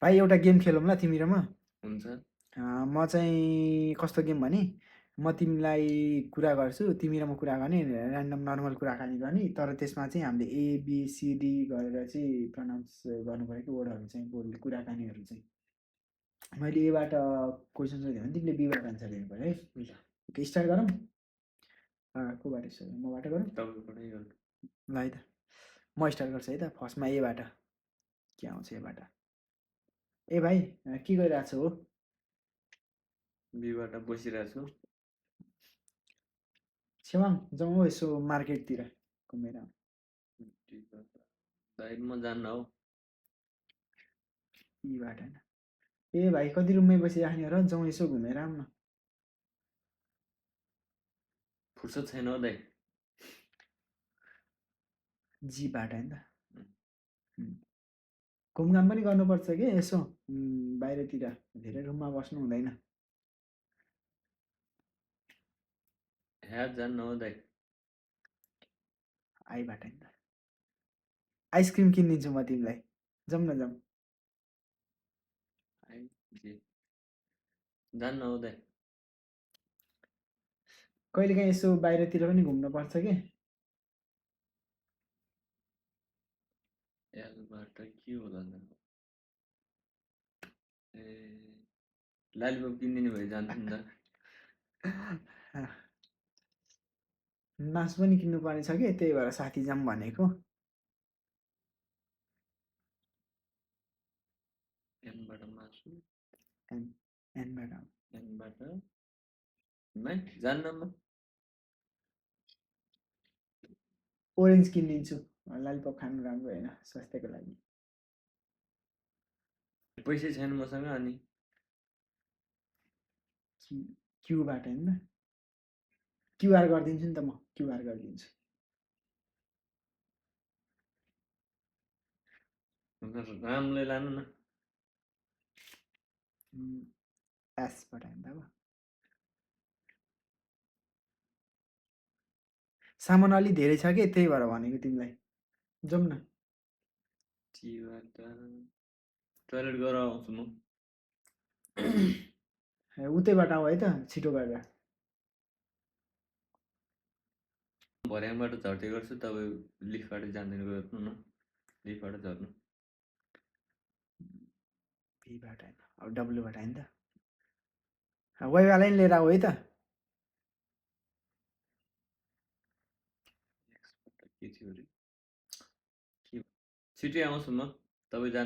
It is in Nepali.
भाइ एउटा गेम खेलौँ ल तिमी र म। हुन्छ। म चाहिँ कस्तो गेम भने म तिमीलाई कुरा गर्छु, तिमी र म कुरा गर्ने, ऱ्यान्डम नर्मल कुराकानी गर्ने, तर त्यसमा चाहिँ हामीले एबिसिडी गरेर चाहिँ प्रनाउन्स गर्नु पऱ्यो कि वर्डहरू चाहिँ कुराकानीहरू चाहिँ। मैले एबाट क्वेसन सोधेँ भने तिमीले बीबाट आन्सर दिनु पऱ्यो है। ओके स्टार्ट गरौँ। कोबाट स्टार्ट मबाट गरौँ तपाईँबाटै गर्नु। ल है त म स्टार्ट गर्छु है त। फर्स्टमा एबाट के आउँछ एबाट। ए भाइ के गरिरहेको छ हो? बीबाट बसिरहेको छु। छेवाङ जाउँ हो यसो मार्केटतिर घुमेर। भाइ म जान्न हौ। बीबाट होइन। ए भाइ कति रुममै बसिराख्ने र जाउँ यसो घुमेर आउँ न। फुर्सद छैन हौ दाइ। जीबाट होइन त घुमघाम पनि गर्नुपर्छ कि यसो बाहिरतिर धेरै रुममा बस्नु हुँदैन। ह्या जान्न हौ दाइ। आइबाट होइन त आइसक्रिम किनिदिन्छु म तिमीलाई, जाउँ न जाउँ। जान्न हौ दाइ। कहिलेकाहीँ यसो बाहिरतिर पनि घुम्नुपर्छ कि। एलबाट के होला त? ए लालिपप किनिदिने भए जान्छु नि त। मासु पनि किन्नुपर्ने छ कि, त्यही भएर साथी जाऊँ भनेको। एनबाट मासु, एनबाट एनबाट जान्न म। ओरेन्ज किनिदिन्छु, लालिपप खानु राम्रो होइन स्वास्थ्यको लागि। पैसै छैन मसँग अनि। क्युबाट होइन त क्युआर गरिदिन्छु नि त म, क्युआर गरिदिन्छु। रामलाई लानु न। एसबाट होइन त अब सामान अलि धेरै छ कि, त्यही भएर भनेको तिमीलाई। जाउँ न। टीबाट टोयलेट गएर आउँछु म। उतैबाट आऊ है त छिटो गरेर। भर्याङबाट झर्दै गर्छु, तपाईँ लिफ्टबाट जाँदैन गर्नु न। लिफ्टबाट झर्नु। बीबाट होइन अब डब्लुबाट होइन त वाइवालाई नि लिएर आऊ है त। के थियो अरे? छिटै आउँछु म, तपाईँ जाँदै